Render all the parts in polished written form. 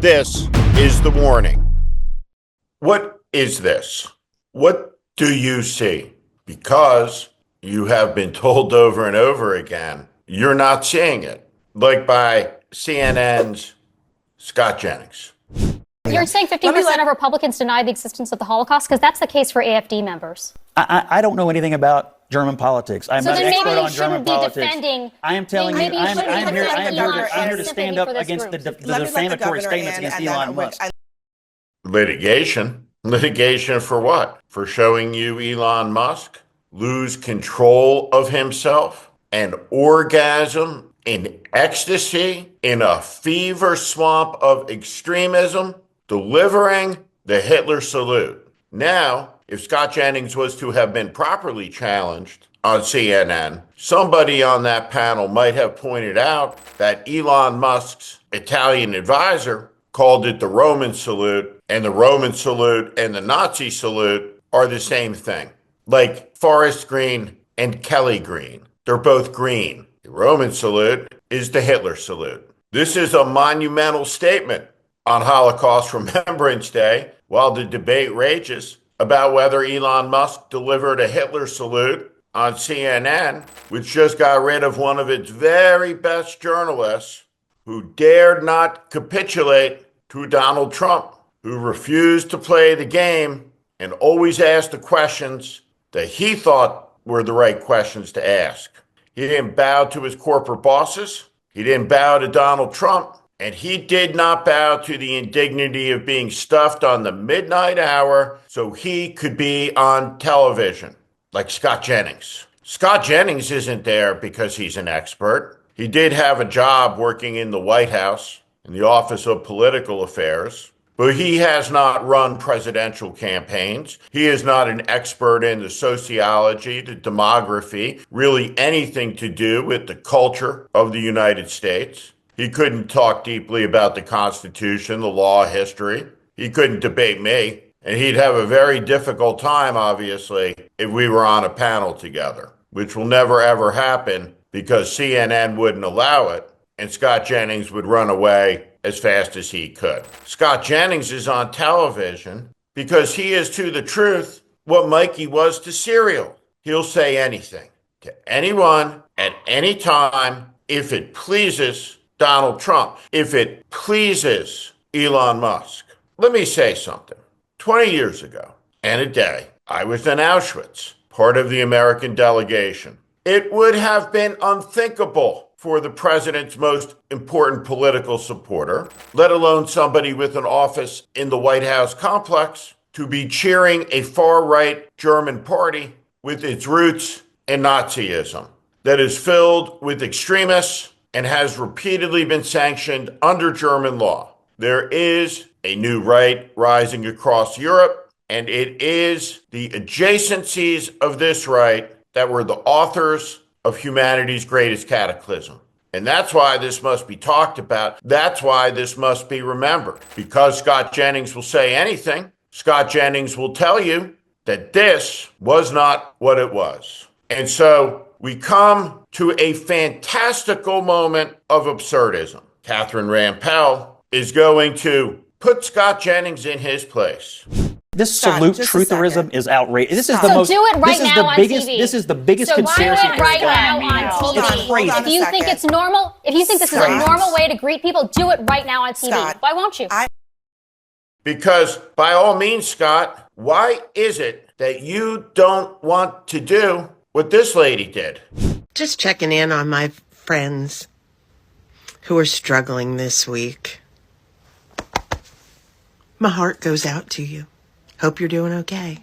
This is the warning. What is this? What do you see? Because you have been told over and over again, you're not seeing it. Like by CNN's Scott Jennings. You're saying 15% of Republicans deny the existence of the Holocaust? Because that's the case for AfD members. I don't know anything about German politics. I'm not an expert on German politics. I am telling you, I'm here to stand up against the defamatory statements against Elon Musk. Litigation? Litigation for what? For showing you Elon Musk lose control of himself and orgasm in ecstasy in a fever swamp of extremism, delivering the Hitler salute. Now, if Scott Jennings was to have been properly challenged on CNN, somebody on that panel might have pointed out that Elon Musk's Italian advisor called it the Roman salute, and the Roman salute and the Nazi salute are the same thing. Like Forest Green and Kelly Green. They're both green. The Roman salute is the Hitler salute. This is a monumental statement on Holocaust Remembrance Day, while the debate rages about whether Elon Musk delivered a Hitler salute on CNN, which just got rid of one of its very best journalists who dared not capitulate to Donald Trump, who refused to play the game and always asked the questions that he thought were the right questions to ask. He didn't bow to his corporate bosses. He didn't bow to Donald Trump. And he did not bow to the indignity of being stuffed on the midnight hour so he could be on television, like Scott Jennings. Scott Jennings isn't there because he's an expert. He did have a job working in the White House, in the Office of Political Affairs, but he has not run presidential campaigns. He is not an expert in the sociology, the demography, really anything to do with the culture of the United States. He couldn't talk deeply about the Constitution, the law, history. He couldn't debate me. And he'd have a very difficult time, obviously, if we were on a panel together, which will never, ever happen because CNN wouldn't allow it. And Scott Jennings would run away as fast as he could. Scott Jennings is on television because he is to the truth what Mikey was to cereal. He'll say anything to anyone at any time if it pleases Donald Trump, if it pleases Elon Musk. Let me say something. 20 years ago and a day, I was in Auschwitz, part of the American delegation. It would have been unthinkable for the president's most important political supporter, let alone somebody with an office in the White House complex, to be cheering a far-right German party with its roots in Nazism that is filled with extremists and has repeatedly been sanctioned under German law. There is a new right rising across Europe, and it is the adjacencies of this right that were the authors of humanity's greatest cataclysm. And that's why this must be talked about. That's why this must be remembered. Because Scott Jennings will say anything, Scott Jennings will tell you that this was not what it was. And so we come to a fantastical moment of absurdism. Catherine Rampell is going to put Scott Jennings in his place. This salute trutherism is outrageous. This is the most. Do it right now on TV. This is the biggest conspiracy. Do it right now on TV. It's crazy. If you think it's normal, if you think this is a normal way to greet people, do it right now on TV. Scott, why won't you? Because by all means, Scott, why is it that you don't want to do what this lady did? Just checking in on my friends who are struggling this week. My heart goes out to you. Hope you're doing okay.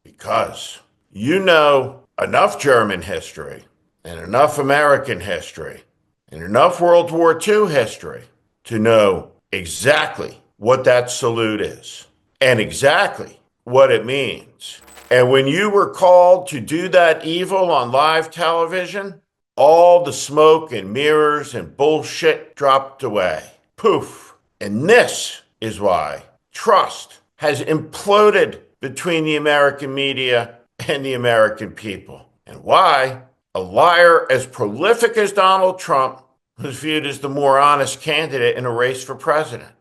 Because you know enough German history and enough American history and enough World War II history to know exactly what that salute is and exactly what it means. And when you were called to do that evil on live television, all the smoke and mirrors and bullshit dropped away. Poof. And this is why trust has imploded between the American media and the American people. And why a liar as prolific as Donald Trump was viewed as the more honest candidate in a race for president.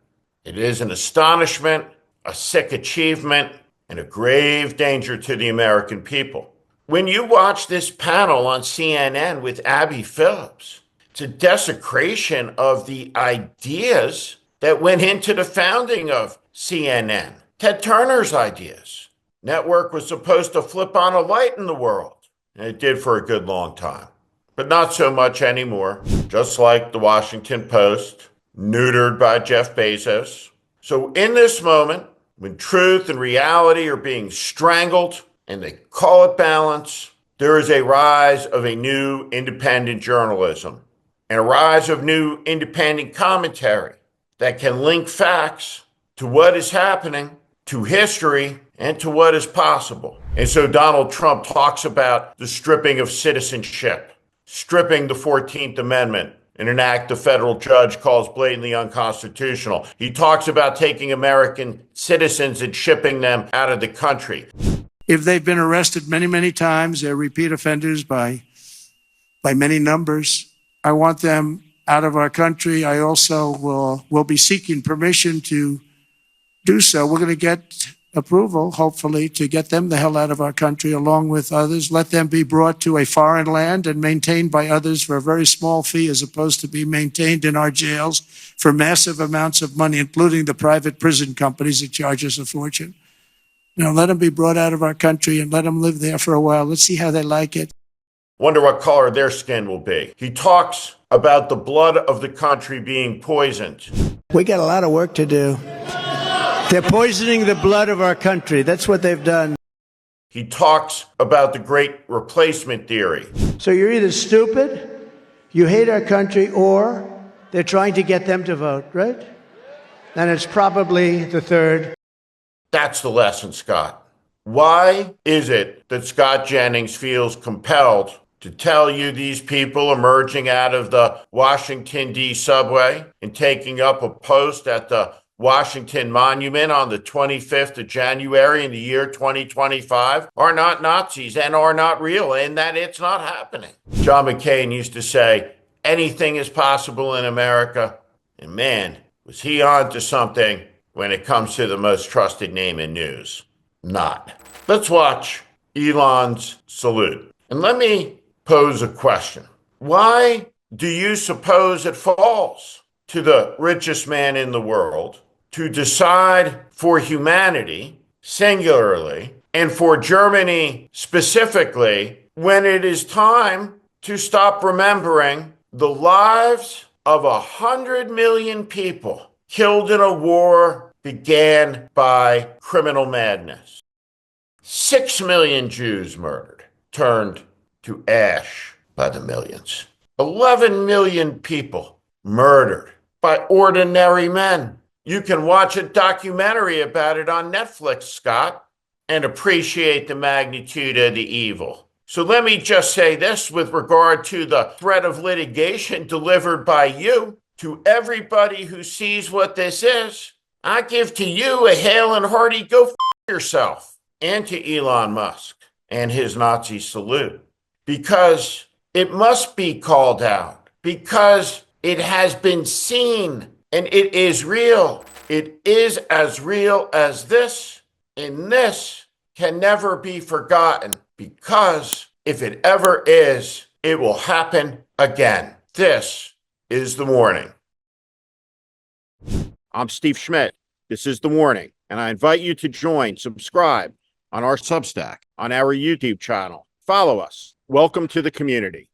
It is an astonishment, a sick achievement, and a grave danger to the American people. When you watch this panel on CNN with Abby Phillips, it's a desecration of the ideas that went into the founding of CNN. Ted Turner's ideas. Network was supposed to flip on a light in the world. And it did for a good long time. But not so much anymore. Just like the Washington Post, neutered by Jeff Bezos. So in this moment, when truth and reality are being strangled, and they call it balance, there is a rise of a new independent journalism and a rise of new independent commentary that can link facts to what is happening, to history, and to what is possible. And so Donald Trump talks about the stripping of citizenship, stripping the 14th Amendment in an act the federal judge calls blatantly unconstitutional. He talks about taking American citizens and shipping them out of the country. If they've been arrested many, many times, they're repeat offenders by many numbers. I want them out of our country. I also will be seeking permission to do so. We're going to get approval, hopefully, to get them the hell out of our country along with others. Let them be brought to a foreign land and maintained by others for a very small fee, as opposed to be maintained in our jails for massive amounts of money, including the private prison companies that charge us a fortune. Let them be brought out of our country and let them live there for a while. Let's see how they like it. Wonder what color their skin will be. He talks about the blood of the country being poisoned. We got a lot of work to do. They're poisoning the blood of our country. That's what they've done. He talks about the great replacement theory. So you're either stupid, you hate our country, or they're trying to get them to vote, right? And it's probably the third. That's the lesson, Scott. Why is it that Scott Jennings feels compelled to tell you these people emerging out of the Washington, D. subway and taking up a post at the Washington Monument on the 25th of January in the year 2025 are not Nazis and are not real, and that it's not happening? John McCain used to say, anything is possible in America. And man, was he on to something when it comes to the most trusted name in news. Not. Let's watch Elon's salute. And let me pose a question. Why do you suppose it falls to the richest man in the world to decide for humanity singularly and for Germany specifically when it is time to stop remembering the lives of 100 million people killed in a war began by criminal madness? 6 million Jews murdered, turned to ash by the millions. 11 million people murdered by ordinary men. You can watch a documentary about it on Netflix, Scott, and appreciate the magnitude of the evil. So let me just say this with regard to the threat of litigation delivered by you to everybody who sees what this is. I give to you a hail and hearty go f*** yourself, and to Elon Musk and his Nazi salute, because it must be called out, because it has been seen and it is real. It is as real as this, and this can never be forgotten, because if it ever is, it will happen again. This is The Warning. I'm Steve Schmidt. This is The Warning, and I invite you to subscribe on our Substack, on our YouTube channel. Follow us. Welcome to the community.